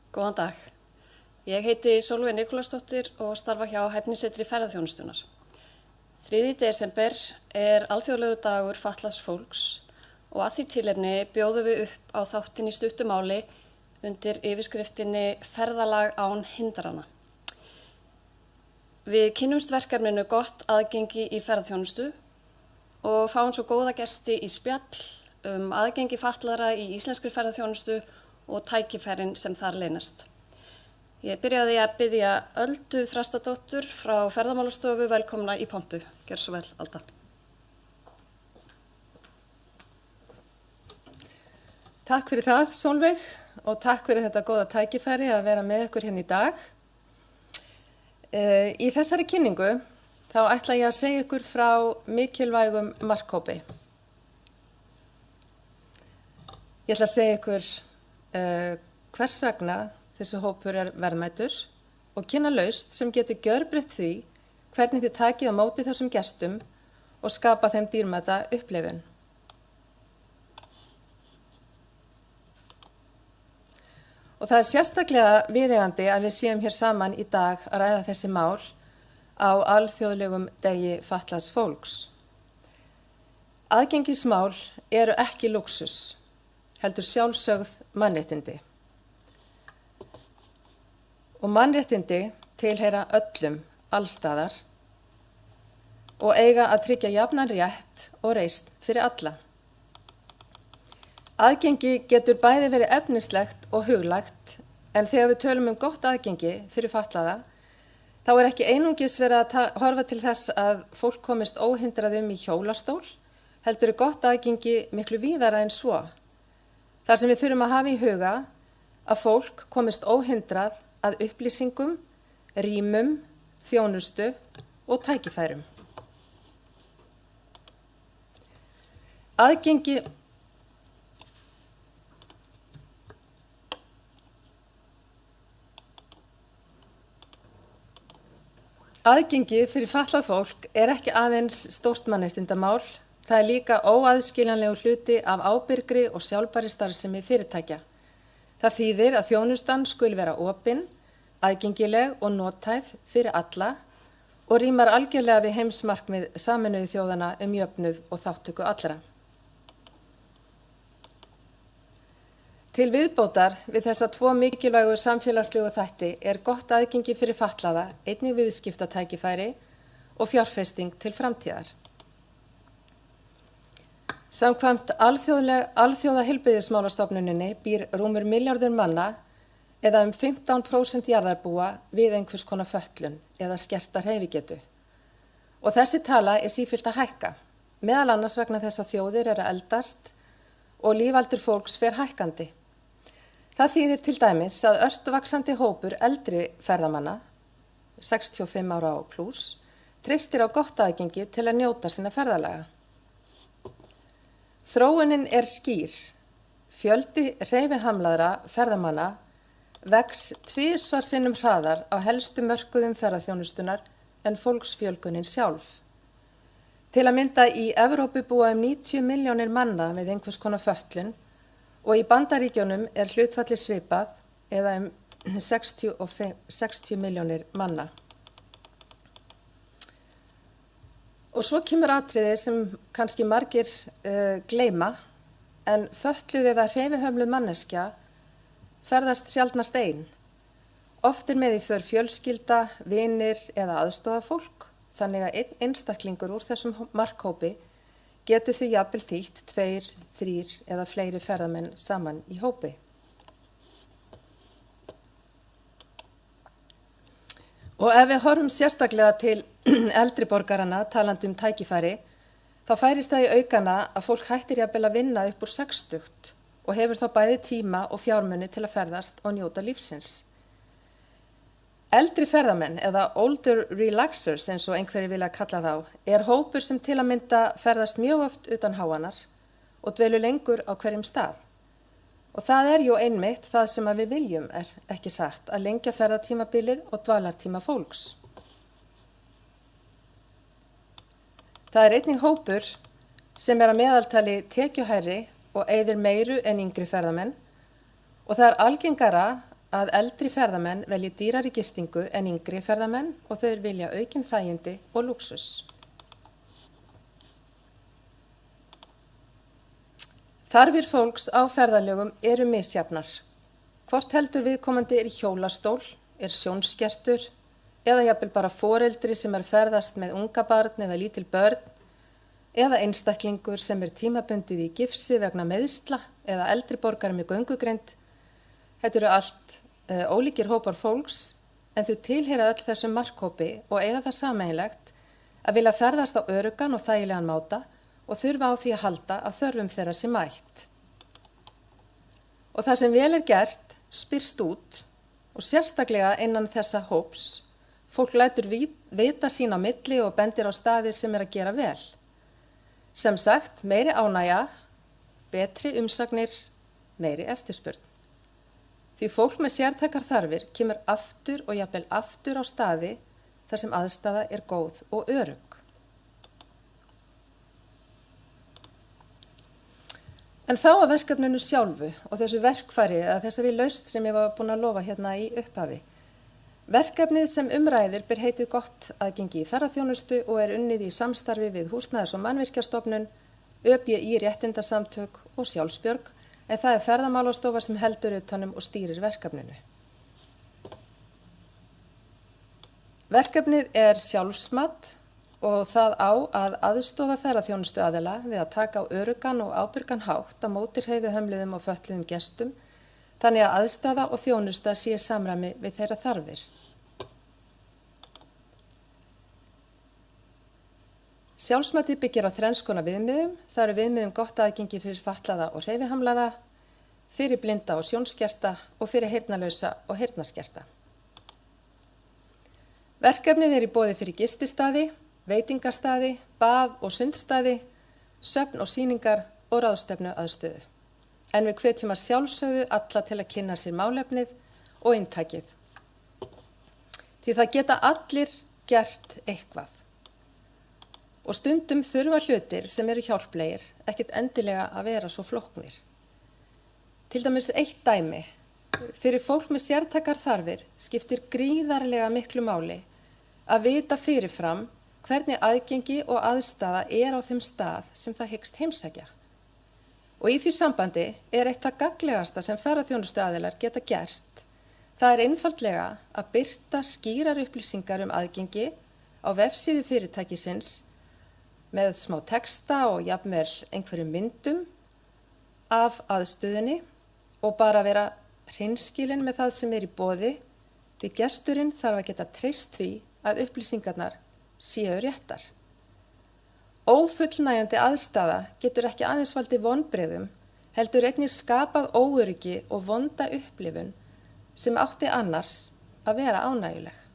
Góðan dag. Ég heiti Sólveig Nikulásdóttir og starfa hjá Hæfnisetri ferðaþjónustunnar. 3. desember er alþjóðlegur dagur fatlaðs fólks og að því tilefni bjóðum við upp á þáttinn í stuttu máli undir yfirskriftinni Ferðalag án hindrana. Við kynnumst verkefninu gott aðgengi í ferðaþjónustu og fáum svo góða gesti í spjall aðgengi fatlaðra í íslenskri ferðaþjónustu og tækifærin sem þar leynast. Ég byrjaði að biðja Öldu Þrastardóttur frá Ferðamálastofu velkomna í pontu. Gjörðu svo vel, Alda. Takk fyrir það, Sólveig, og takk fyrir þetta góða tækifæri að vera með ykkur hérna í dag. Í þessari kynningu þá ætla ég að segja ykkur frá mikilvægum markhópi. Ég ætla að segja ykkur hvers vegna þessi hópur er verðmætur og kynna lausn sem getur gjörbreytt því hvernig þið takið á móti þessum gestum og skapa þeim dýrmæta upplifun. Og það er sérstaklega viðeigandi að við séum hér saman í dag að ræða þessi mál á alþjóðlegum degi fatlaðs fólks. Aðgengismál eru ekki lúxus, heldur sjálfsögð mannréttindi. Og mannréttindi tilheyra öllum, allstaðar, og eiga að tryggja jafnan rétt og reisn fyrir alla. Aðgengi getur bæði verið efnislegt og huglægt, en þegar við tölum gott aðgengi fyrir fatlaða, þá er ekki einungis verið að horfa til þess að fólk komist óhindrað í hjólastól, heldur gott aðgengi miklu víðara en svo. Þar sem við þurfum að hafa í huga að fólk komist óhindrað að upplýsingum, rýmum, þjónustu og tækifærum. Aðgengi fyrir fatlað fólk er ekki aðeins stórt mannréttindamál, það er líka óaðskiljanlegur hluti af ábyrgri og sjálfbærri starfsemi fyrirtækja. Það þýðir að þjónustan skuli vera opin, aðgengileg og nothæf fyrir alla og rímar algjörlega við heimsmarkmið Sameinuðu þjóðanna jöfnuð og þátttöku allra. Til viðbótar við þessa 2 mikilvægu samfélagslegu þætti er gott aðgengi fyrir fatlaða, einnig viðskiptatækifæri og fjárfesting til framtíðar. Samkvæmt alþjóða heilbrigðismálastofnuninni býr rúmur milljarður manna eða 15% jarðarbúa við einhvers konar fötlun eða skerta hreyfigetu. Og þessi tala er sífellt að hækka, meðal annars vegna þess að þjóðir eru að eldast og lífaldur fólks fer hækkandi. Það þýðir til dæmis að ört vaxandi hópur eldri ferðamanna, 65 ára og plús, treystir á gott aðgengi til að njóta sinna ferðalaga. Þróunin er skýr. Fjöldi hreyfihamlaðra ferðamanna vex 2 sinnum hraðar á helstu mörkuðum ferðaþjónustunnar en fólksfjölgunin sjálf. Til að mynda í Evrópu búa 90 milljónir manna með einhvers konar fötlun og í Bandaríkjunum er hlutfalli svipað eða 60 milljónir manna. Og svo kemur atriði sem kannski margir gleyma, en fötluð eða hreyfihömluð manneskja ferðast sjaldnast ein. Oft er með í för fjölskylda, vinir eða aðstoðarfólk, þannig að einn einstaklingur úr þessum markhópi getur því jafnvel þýtt 2, 3 eða fleiri ferðamenn saman í hópi. Og ef við horfum sérstaklega til eldri borgaranna talandi tækifæri, þá færist það í aukana að fólk hættir jafnvel að vinna upp úr 60 og hefur þá bæði tíma og fjármuni til að ferðast og njóta lífsins. Eldri ferðamenn eða older relaxers eins og einhverjir vilja kalla þá er hópur sem til að mynda ferðast mjög oft utan háannar og dvelur lengur á hverjum stað. Og það er jú einmitt það sem við viljum, er ekki satt, að lengja ferðatímabilið og dvalartíma fólks. Það er einnig hópur sem er að meðaltali tekjuhærri og eyðir meiru en yngri ferðamenn og það er algengara að eldri ferðamenn velji dýrari gistingu en yngri ferðamenn og þau vilja aukin þægindi og lúxus. Þarfir fólks á ferðalögum eru misjafnar. Hvort heldur viðkomandi í hjólastól, sjónskertur eða jafnvel bara foreldri sem ferðast með unga barn eða lítil börn eða einstaklingur sem tímabundið í gifsi vegna meiðsla eða eldri borgari með göngugreind. Þetta eru allt ólíkir hópar fólks en þau tilheyra öll þessum markhópi og eiga það sameiginlegt að vilja ferðast á öruggan og þægilegan máta og þurfa á því að halda að þörfum þeirra sé mætt. Og það sem vel gert spyrst út og sérstaklega innan þessa hóps. Fólk lætur vita sín á milli og bendir á staði sem að gera vel. Sem sagt, meiri ánægja, betri umsagnir, meiri eftirspurn. Því fólk með sértækar þarfir kemur aftur og jafnvel aftur á staði þar sem aðstaða góð og örugg. En þá að verkefninu sjálfu og þessu verkfæri eða þessari lausn sem ég var búin að lofa hérna í upphafi. Verkefnið sem umræðir ber heitið gott aðgengi í ferðaþjónustu og unnið í samstarfi við Húsnæðis- og Mannvirkjastofnun, ÖBÍ réttindasamtök og Sjálfsbjörg, en það Ferðamálastofa sem heldur utanum og stýrir verkefninu. Verkefnið sjálfsmat og það á að aðstoða ferðaþjónustuaðila við að taka á öruggan og ábyrgan hátt á móti hreyfihömluðum og fötluðum gestum, þannig að aðstaða og þjónusta sé í samræmi við þeirra þarfir. Sjálfsmatið byggir á þrenns konar viðmiðum. Það eru viðmiðum gott aðgengi fyrir fatlaða og hreyfihamlaða, fyrir blinda og sjónskerta og fyrir heyrnarlausa og heyrnarskerta. Verkefnið í boði fyrir gististaði, veitingastaði, bað- og sundstaði, söfn og sýningar og ráðstefnu aðstöðu. En við hvetjum að sjálfsögðu alla til að kynna sér málefnið og inntakið. Því það geta allir gert eitthvað. Og stundum þurfa hlutir sem eru hjálplegir ekkert endilega að vera svo flóknir. Til dæmis eitt dæmi. Fyrir fólk með sértækar þarfir skiptir gríðarlega miklu máli að vita fyrirfram hvernig aðgengi og aðstaða á þeim stað sem það hyggst heimsækja. Og í því sambandi eitt það gagnlegasta sem ferðaþjónustuaðilar geta gert. Það einfaldlega að birta skýrar upplýsingar aðgengi á vefsíðu fyrirtækisins með smá texta og jafnvel einhverjum myndum af aðstöðunni og bara vera hreinskilinn með það sem í boði, því gesturinn þarf að geta treyst því að upplýsingarnar séu réttar. Ófullnægjandi aðstaða getur ekki aðeins valdið vonbrigðum, heldur einnig skapað óöryggi og vonda upplifun sem átti annars að vera ánægjuleg.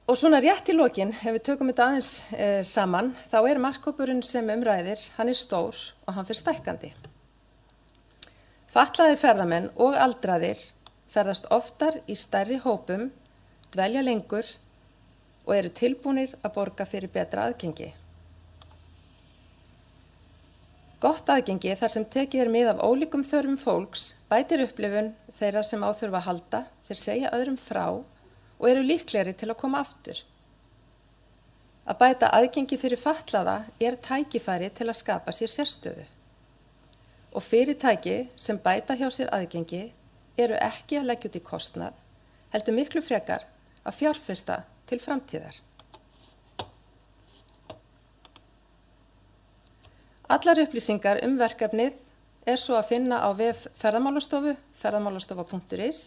Og svona rétt í lokin, ef við tökum þetta aðeins saman, þá markhópurinn sem umræðir, hann stór og hann fer stækkandi. Fatlaðir ferðamenn og aldraðir ferðast oftar í stærri hópum, dvelja lengur og eru tilbúnir að borga fyrir betra aðgengi. Gott aðgengi þar sem tekið mið af ólíkum þörfum fólks bætir upplifun þeirra sem á þurfa að halda, þeir segja öðrum frá og eru líklegri til að koma aftur. Að bæta aðgengi fyrir fatlaða tækifæri til að skapa sér sérstöðu. Og fyrirtæki sem bæta hjá sér aðgengi eru ekki að leggja út í kostnað, heldur miklu frekar að fjárfesta til framtíðar. Allar upplýsingar verkefnið svo að finna á vef Ferðamálastofu, ferðamálastofa.is.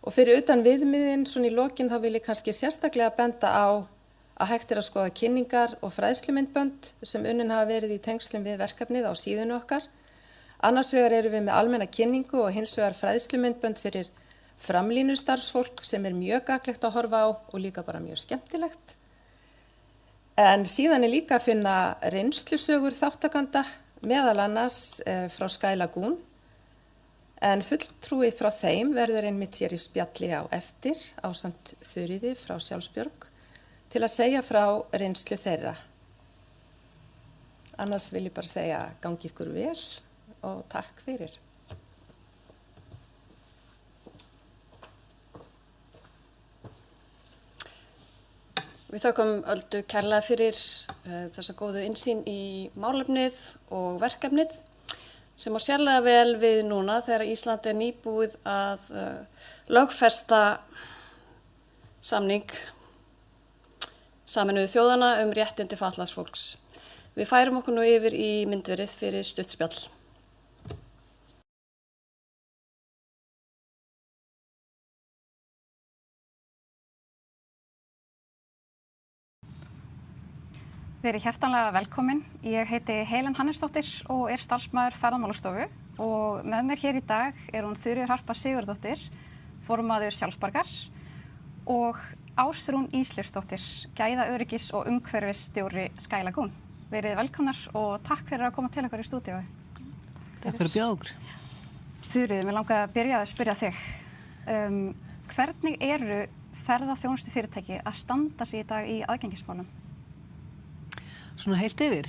Og fyrir utan viðmiðin, svona í lokin, þá vil ég kannski sérstaklega benda á að hægt að skoða kynningar og fræðslumyndbönd sem unnin hafa verið í tengslum við verkefnið á síðunni okkar. Annars vegar erum við með almenna kynningu og hins vegar fræðslumyndbönd fyrir framlínustarfsfólk sem mjög gagnlegt að horfa á og líka bara mjög skemmtilegt. En síðan líka að finna reynslusögur þáttakanda, meðal annars frá Sky Lagoon. En fulltrúi frá þeim verður einmitt hér í spjalli á eftir ásamt Þuríði frá Sjálfsbjörg til að segja frá reynslu þeirra. Annars vil ég bara segja gangi ykkur vel og takk fyrir. Við þökkum Öldu kærlega fyrir þessa góðu innsýn í málefnið og verkefnið sem á sérlega vel við núna þegar Ísland nýbúið að lögfesta samning Sameinuðu þjóðanna réttindi fatlaðs fólks. Við færum okkur nú yfir í myndverið fyrir stuttspjall. Verið hjartanlega velkomin. Ég heiti Helen Hannesdóttir og starfsmaður Ferðamálastofu og með mér hér í dag hún Þuríður Harpa Sigurðardóttir, formaður Sjálfsbjargar og Ásrún Ísleifsdóttir, gæðaöryggis- og umhverfisstjóri Sky Lagoon. Verið velkomnar og takk fyrir að koma til okkar í stúdíói. Takk fyrir að bjóða okkur. Þuríður, mig langaði að byrja að spyrja þig. Hvernig eru ferðaþjónustufyrirtæki að standa sig í dag í aðgengismálum? Svona heilt yfir.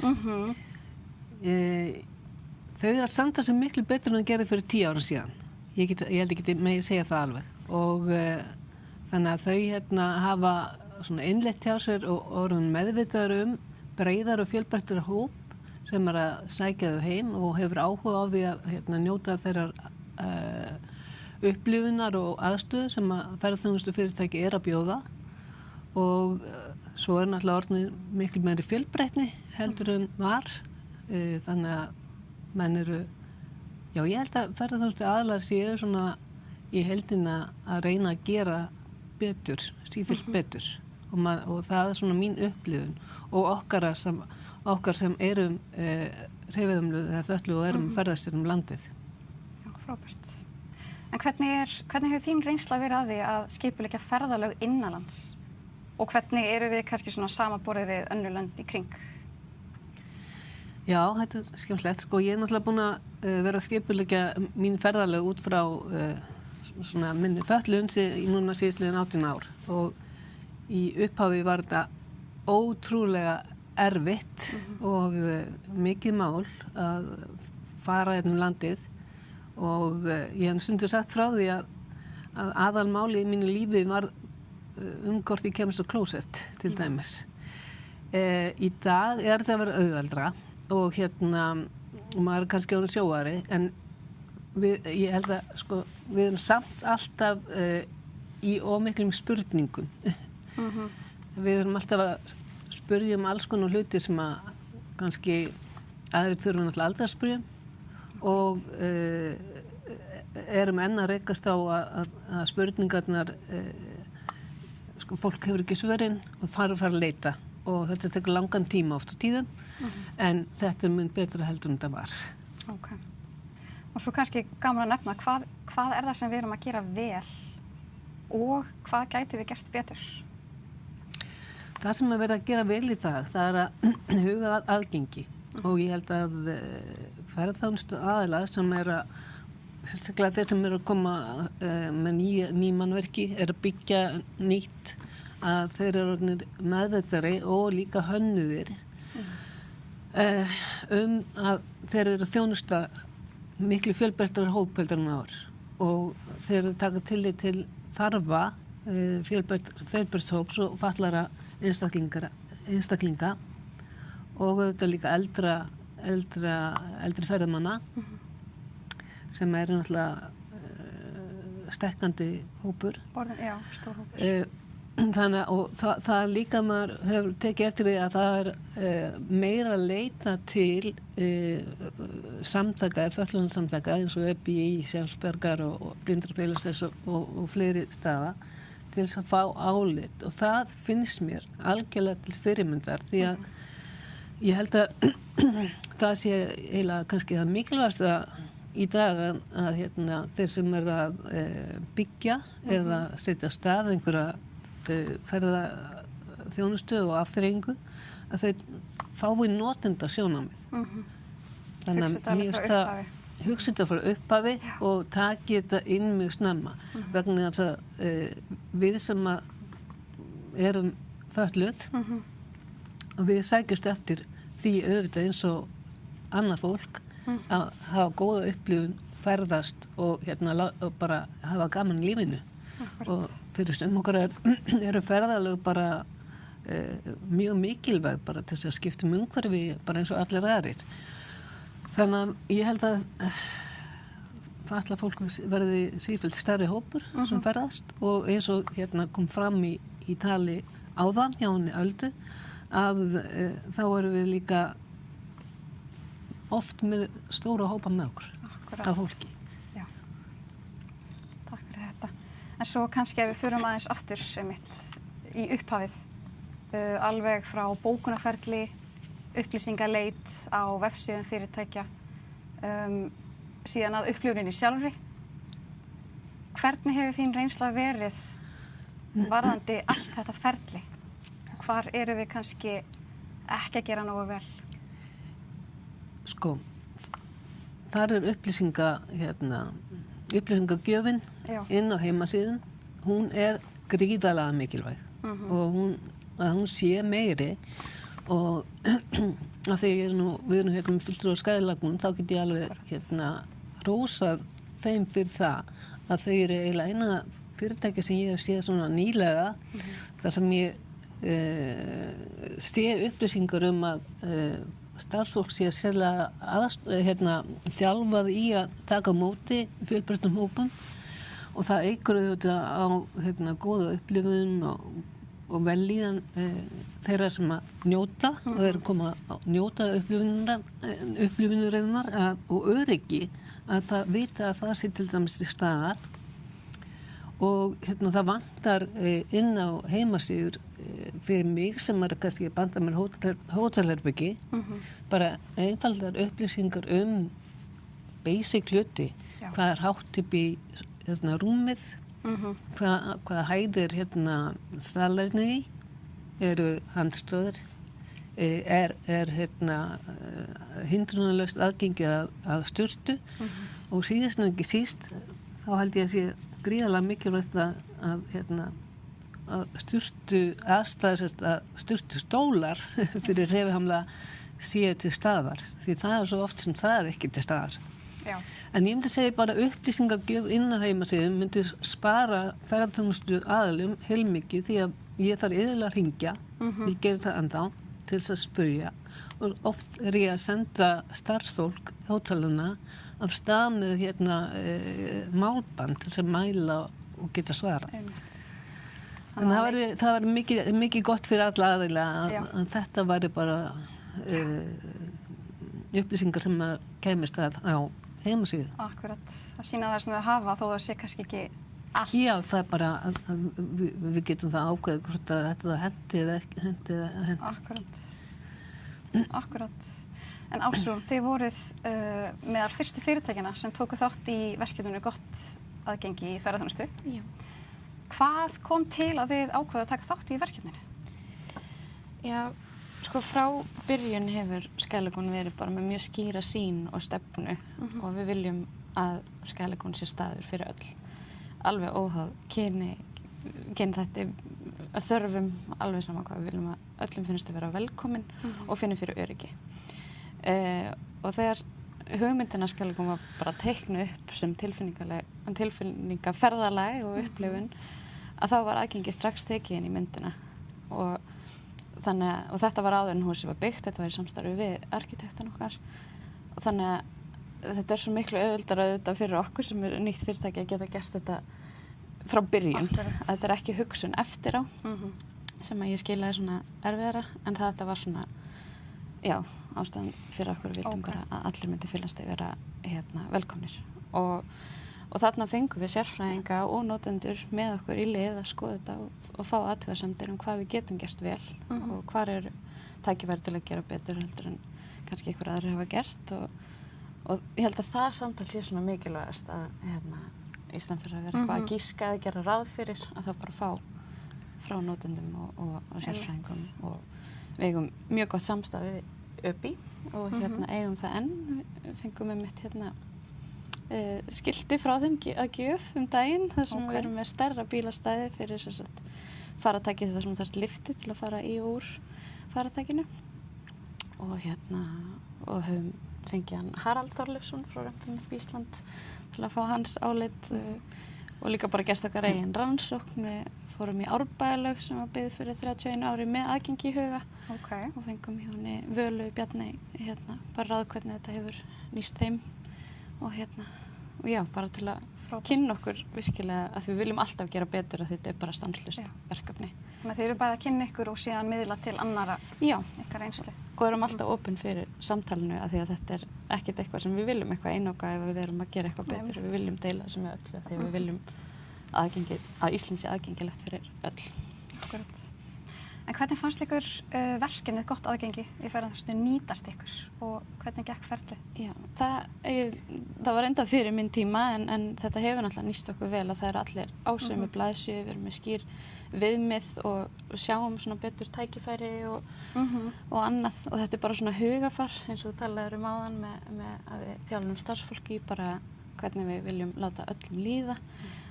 Þau eru að standa sig miklu betur en það gerði fyrir 10 ára síðan. Ég held ekki með að segja það alveg. Og þannig að þau hafa svona innleitt hjá sér og orðin meðvitaður breiðar og fjölbreyttari hóp sem að sækja þau heim og hefur áhuga á því að njóta þeirrar upplifunar og aðstöðu sem að ferðaþjónustufyrirtæki að bjóða og svo náttúrulega orðin miklu meiri fjölbreytni heldur en var, þannig að menn eru, já ég held að ferðaþjónustu aðilar séu svona í heildina að reyna að gera betur, sífellt betur og það svona mín upplifun og okkar sem erum hreyfihamluð eða fötluð og erum ferðast landið. Já, frábært. En hvernig hefur þín reynsla verið að því að skipuleggja ferðalög innanlands? Og hvernig eru við kannski svona samanborið við önnur lönd í kring? Já, þetta skemmtilegt. Ég náttúrulega búin að vera að skipuleggja mín ferðalög út frá svona minni fötlun í núna síðastliðin 18 ár og í upphafi var þetta ótrúlega erfitt og mikið mál að fara landið og ég hef stundum sagt frá því að aðalmáli í mínu lífi var hvort ég kemst á klósett til dæmis. Í dag þetta að vera auðveldra og maður kannski orðinn sjóari en ég held að við erum samt alltaf í ómiklum spurningum. Við erum alltaf að spyrja alls konar hluti sem að kannski aðrir þurfa náttúrulega aldrei að spyrja og erum enn að rekast á að spurningarnar fólk hefur ekki svörin og þarf að fara að leita og þetta tekur langan tíma oft á tíðum en þetta mun betra heldur en það var. Ok. Og svo kannski gaman að nefna hvað það sem við erum að gera vel og hvað gætum við gert betur? Það sem verið að gera vel í dag, það að huga að aðgengi og ég held að ferðaþjónustu aðilar sem sérstaklega þeir sem að koma með ný mannverki að byggja nýtt að þeir eru meðvitaðri og líka hönnuðir að þeir eru að þjónusta miklu fjölbreyttari hóp heldur en áður og þeir eru að taka tillit til þarfa fjölbreytts hóps og fatlaðra einstaklinga og auðvitað líka eldri ferðamanna sem náttúrulega stekkandi hópur. Já, stór hópur. Þannig og það líka maður hefur tekið eftir því að það meira að leita til samtaka, fötlunarsamtaka eins og ÖBÍ, Sjálfsbjargar og Blindrafélagsins og fleiri staða til þess að fá álit og það finnst mér algjörlega til fyrirmyndar því að ég held að það sé eiginlega kannski það mikilvægasta í dag að þeir sem að byggja eða setja af stað einhverja ferðaþjónustu og afþreyingu að þeir fái notenda sjónarmið. Þannig að mér hugsa þetta frá upphafi og taki þetta inn mjög snemma vegna þess að við sem erum fötluð og við sækjumst eftir því auðvitað eins og annað fólk að hafa góða upplifun, ferðast og og bara hafa gaman í lífinu. Og fyrir okkar eru ferðalög bara mjög mikilvæg bara til þess að skipta umhverfi bara eins og allir aðrir. Þannig að ég held að fatlað fólk verði sífellt stærri hópur sem ferðast og eins og kom fram í tali áðan hjá henni Öldu að þá erum við líka oft með stóra hópa með okkur af fólki. Já. Takk fyrir þetta. En svo kannski ef við förum aðeins aftur í upphafið alveg frá bókunarferli, upplýsingaleit á vefsíðum fyrirtækja, síðan að upplifuninni sjálfri. Hvernig hefur þín reynsla verið varðandi allt þetta ferli? Hvar erum við kannski ekki að gera nógu vel? Sko, þar upplýsingagjöfin inn á heimasíðum, hún gríðarlega mikilvæg og að hún sé meiri og af því við erum fulltrúar Skagalagnún, þá get ég alveg hrósað þeim fyrir það að þau eru eiginlega eina fyrirtæki sem ég hef séð svona nýlega þar sem ég sé upplýsingar að starfsfólk sé sérlega þjálfað í að taka á móti fjölbreyttum hópum og það eykur auðvitað á góða upplifun og vellíðan þeirra sem að njóta og eru koma að njóta upplifunarinnar og öryggi að það vita að það sé til dæmis til staðar og það vantar inn á heimasíður fyrir mig sem kannski banda með hótelherbyggi bara einfaldar upplýsingar basic hluti, hvað hátt upp í rúmið hvaða hæðir salerni í, eru handstöður, hindrunarlaust aðgengi að sturtu og síðast en ekki síst þá held ég að sé gríðarlega mikilvægt að sturtu aðstæðis að sturtu stólar fyrir hreyfihamla séu til staðar því það svo oft sem það ekki til staðar. Já. En ég myndi segja bara upplýsingagjöf inn á heimasíðum myndi spara ferðarþjónustu aðilum heilmikið því að ég þarf iðulega að hringja, ég gerir það ennþá til þess að spyrja og oft ég að senda starfsfólk hótelana af stað með málband til þess að mæla og geta svara. En það var mikið gott fyrir alla aðila að þetta væri bara upplýsingar sem að kæmist á heimasíðu. Akkurat, að sína það sem við hafa þó það sé kannski ekki allt. Já, það bara að við getum það ákveðið hvort að þetta hendi eða hendi. Akkurat. En Ásrún, þið voruð meðal fyrstu fyrirtækjana sem tóku þátt í verkefninu gott aðgengi í ferðaþjónustu. Já. Hvað kom til að þið ákveðu að taka þátt í verkefninu? Já, sko frá byrjun hefur Skagalagnún verið bara með mjög skýra sýn og stefnu og við viljum að Skagalagnún sé staður fyrir öll. Alveg óháð kynþætti, þörfum, alveg sama hvað við viljum að öllum finnst að vera velkomin og finna fyrir öryggi. Og þegar hugmyndina Skagalagnún var bara teiknuð upp sem tilfinningaferðalag og upplifun að þá var aðgengi strax tekið inn í myndina og þetta var áður en húsið var byggt, þetta var í samstarfi við arkitektan okkar og þannig að þetta svo miklu auðveldara auðvitað fyrir okkur sem nýtt fyrirtæki að geta gert þetta frá byrjun. Þetta ekki hugsun eftir á sem að ég skilaði svona erfiðara en þetta var svona, já, ástæðan fyrir okkur vildum bara að allir myndi fyllast að vera velkomnir og þarna fengum við sérfræðinga og notendur með okkur í lið að skoða þetta og fá athugasemdir hvað við getum gert vel og hvar tækifæri til að gera betur heldur en kannski einhver aðrir hafa gert og ég held að það samtal sé svona mikilvægast að í staðinn fyrir að vera eitthvað að gíska að gera ráð fyrir að það bara fá frá notendum og sérfræðingum og við eigum mjög gott samstarf við ÖBI og eigum það enn, við fengum einmitt skilti frá þeim að gjöf daginn þar sem við erum með stærra bílastæði fyrir faratæki þar sem þarf lyftu til að fara í og úr faratækinu og og höfum fengið hann Harald Þorleifsson frá Röntgen upp í Ísland til að fá hans álit og líka bara gert okkar eigin rannsókn. Við fórum í Árbæjarlaug sem var byggð fyrir 31 ári með aðgengi í huga og fengum hjá henni Völu Bjarni bara ráð hvernig þetta hefur nýst þeim og já, bara til að kynna okkur virkilega að við viljum alltaf gera betur að þetta bara stanslaust verkefni. Þannig að þið eru bæði að kynna ykkur og síðan miðla til annara ykkar reynslu. Og erum alltaf opin fyrir samtalinu að því að þetta ekkert eitthvað sem við viljum eitthvað einoka ef við erum að gera eitthvað betur. Við viljum deila þessu með öllu því við viljum að Ísland sé aðgengilegt fyrir öll. Akkurat. En hvernig fannst ykkur verkefnið gott aðgengi í ferðaþjónustu nýtast ykkur og hvernig gekk ferlið? Já, það var enda fyrir minn tíma en þetta hefur náttúrulega nýst okkur vel að það eru allir á sömu blaðsíðu, við erum með skýr viðmið og sjáum svona betur tækifæri og annað og þetta bara svona hugafar eins og þú talaður áðan með að við þjálfum starfsfólki bara hvernig við viljum láta öllum líða.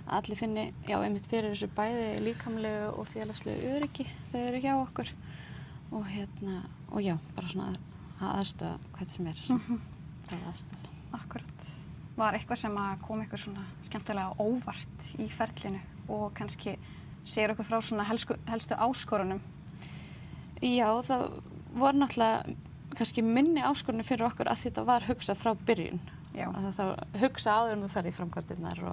Að allir finni, einmitt fyrir þessu bæði líkamlegu og félagslegu öryggi þau eru hjá okkur og og já, bara svona að aðstoða hvað sem það er aðstoð. Akkurat. Var eitthvað sem að kom ykkur svona skemmtilega óvart í ferlinu og kannski segir okkur frá svona helstu áskorunum? Já, það voru náttúrulega kannski minni áskorunum fyrir okkur að þetta var hugsað frá byrjun. Já. Að það var hugsað áður en við ferði í framkvæmdirnar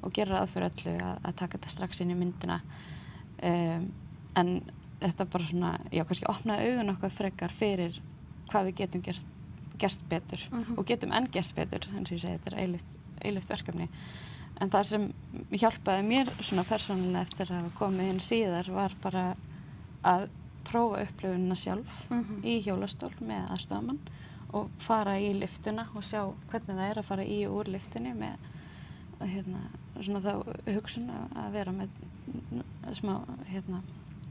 og gera ráð fyrir öllu að taka þetta strax inn í myndina. En þetta bara svona, kannski opnaði augun okkar frekar fyrir hvað við getum gert betur og getum enn gert betur, eins og ég segi, þetta er eilíft verkefni. En það sem hjálpaði mér svona persónulega eftir að hafa komið inn síðar var bara að prófa upplifunina sjálf í hjólastól með aðstoðarmann og fara í lyftuna og sjá hvernig það er að fara í og úr lyftunni með svona þá hugsun að vera með smá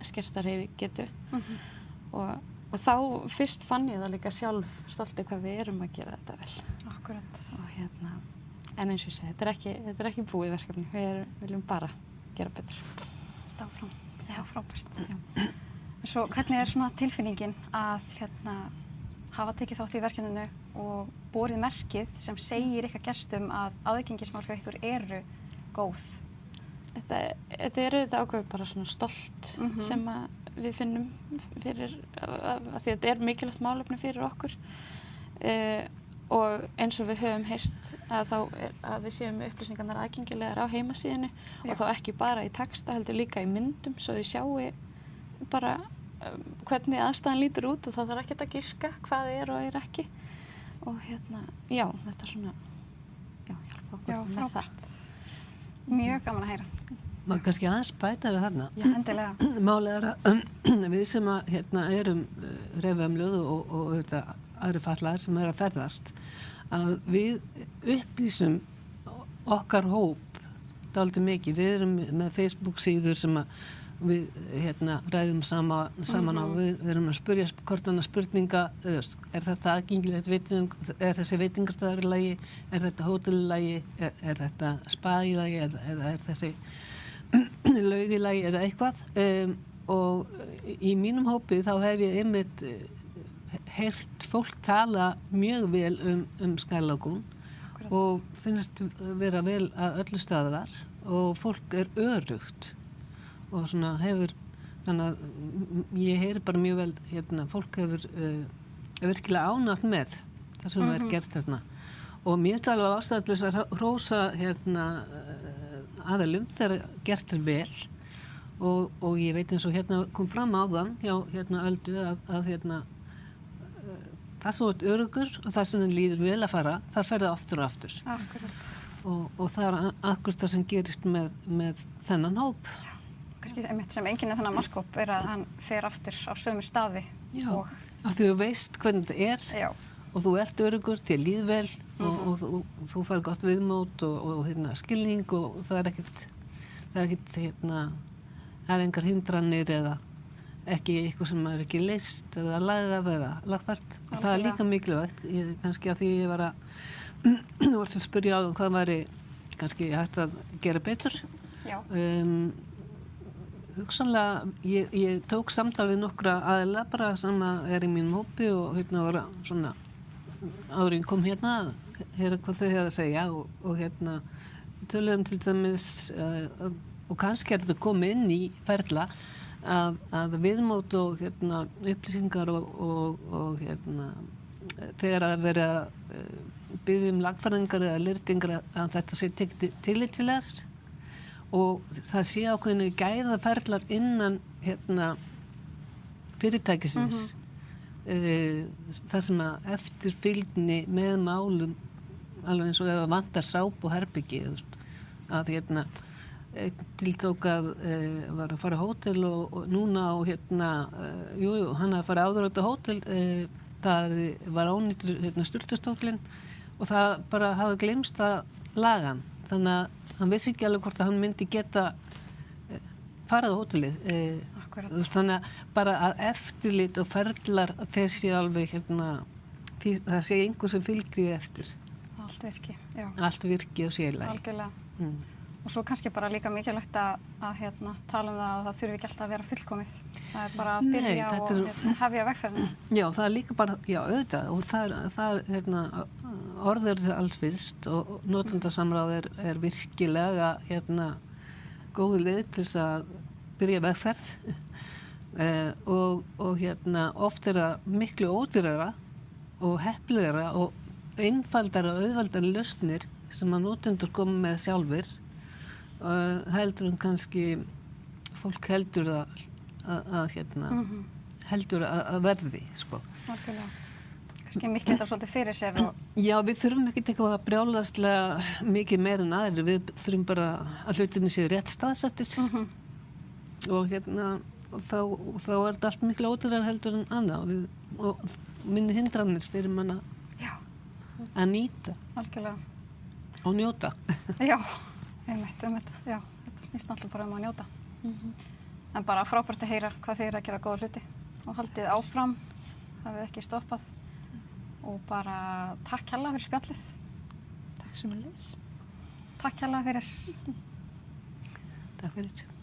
skertarhefi getu og þá fyrst fann ég það líka sjálf stolti hvað við erum að gera þetta vel. Akkurat. Og en eins og ég segi, þetta er ekki búið verkefni, við viljum bara gera betur. Stáfram, já, frábært. En svo hvernig er svona tilfinningin að hafa tekið þátt í verkefninu og borið merkið sem segir ykkar gestum að aðgengismál hjá ykkur eru góð? Þetta er auðvitað ákveð bara svona stolt sem við finnum fyrir að því að þetta er mikilvægt málefni fyrir okkur og eins og við höfum heyrt að við séum með upplýsingarnar aðgengilegar á heimasíðunni og þá ekki bara í texta heldur líka í myndum svo þau sjáu bara hvernig aðstæðan lítur út og það þarf ekkert að giska hvað er og er ekki og þetta svona hjálpa okkur með það. Mjög gaman að heyra. Maður kannski aðeins bæta við þarna. Já, endilega. Málið er að við sem erum hreyfihömluð og aðri fatlaðir sem að ferðast að við upplýsum okkar hóp dálítið mikið. Við erum með Facebook síður sem að við ræðum saman á, við erum að spyrja hvort annað spurninga, er þetta aðgengilegt veiting, er þessi veitingastæður í lagi, er þetta hótel í lagi, er þetta spa í lagi eða er þessi laug í lagi eða eitthvað og í mínum hópi þá hef ég einmitt heyrt fólk tala mjög vel Skylagoon og finnst vera vel að öllu staðar og fólk er örugt og svona hefur, þannig að ég heyri bara mjög vel, fólk hefur virkilega ánægt með það sem er gert og mér er alveg ástæða til þess að hrósa aðilum þegar gert er vel og ég veit eins og kom fram áðan hjá Öldu að það svo örugur og það sem líður vel að fara, það ferði aftur og aftur. Akkurat. Og það er akkurat það sem gerist með þennan hóp. Kannski einmitt sem einkennir þennan markhóp er að hann fer aftur á sömu staði. Já, af því þú veist hvernig þetta er og þú ert örugur, þér líður vel og þú fær gott viðmót og skilning og það er ekkert það er engar hindranir eða ekki eitthvað sem er ekki leyst eða lagað eða lagfært og það er líka mikilvægt, kannski að því ég var að spyrja á hvað væri kannski hægt að gera betur. hugsanlega, ég tók samtal við nokkra aðila bara sem í mínum hópi og var svona áður en kom hérna hvað þau hefðu að segja og við töluðum til dæmis og kannski þetta komið inn í ferla að viðmót og upplýsingar og þegar að vera biðja lagfæringar eða lirtingar að þetta sé tekið tillit til þess og það sé ákveðinu gæðaferlar innan fyrirtækisins þar sem að eftirfylgni með málum alveg eins og ef það vantar sáp og herbyggi að tiltók að var að fara á hótel og núna og hann að fara áður á þetta hótel það var ónýttur sturtustóllinn og það bara hafi gleymst að laga hann þannig að hann vissi ekki alveg hvort að hann myndi geta farað á hótelið þannig að bara að eftirlit og ferlar þessi alveg það sé einhver sem fylgir eftir allt virki og sérlega algjörlega og svo kannski bara líka mikilvægt að tala það að það þurfi ekki alltaf að vera fullkomið það bara að byrja og hefja vegferðina já það líka bara auðvitað og það orðir alls fyrst og notendasamráð virkilega góð leið til þess að byrja vegferð og oft það miklu ódýrara og heppilegra og einfaldara og auðveldari lausnir sem að notendur koma með sjálfur heldur kannski fólk heldur heldur að verði sko. Algjörlega. Kannski miklu þetta svolítið fyrir sér Já, við þurfum ekki eitthvað að brjálaslega mikið meir en aðrir við þurfum bara að hlutinni séu rétt staðsettir og þá þetta allt miklu ódýrar heldur en annað og minni hindranir fyrir manna að nýta Algjörlega. Og njóta Já, einmitt já, þetta snýst alltaf bara að njóta en bara frábært að heyra hvað þið að gera góða hluti og haldið áfram hafið ekki stoppað og bara takk hérlega fyrir spjallið Takk sömuleiðis Takk hérlega fyrir Takk fyrir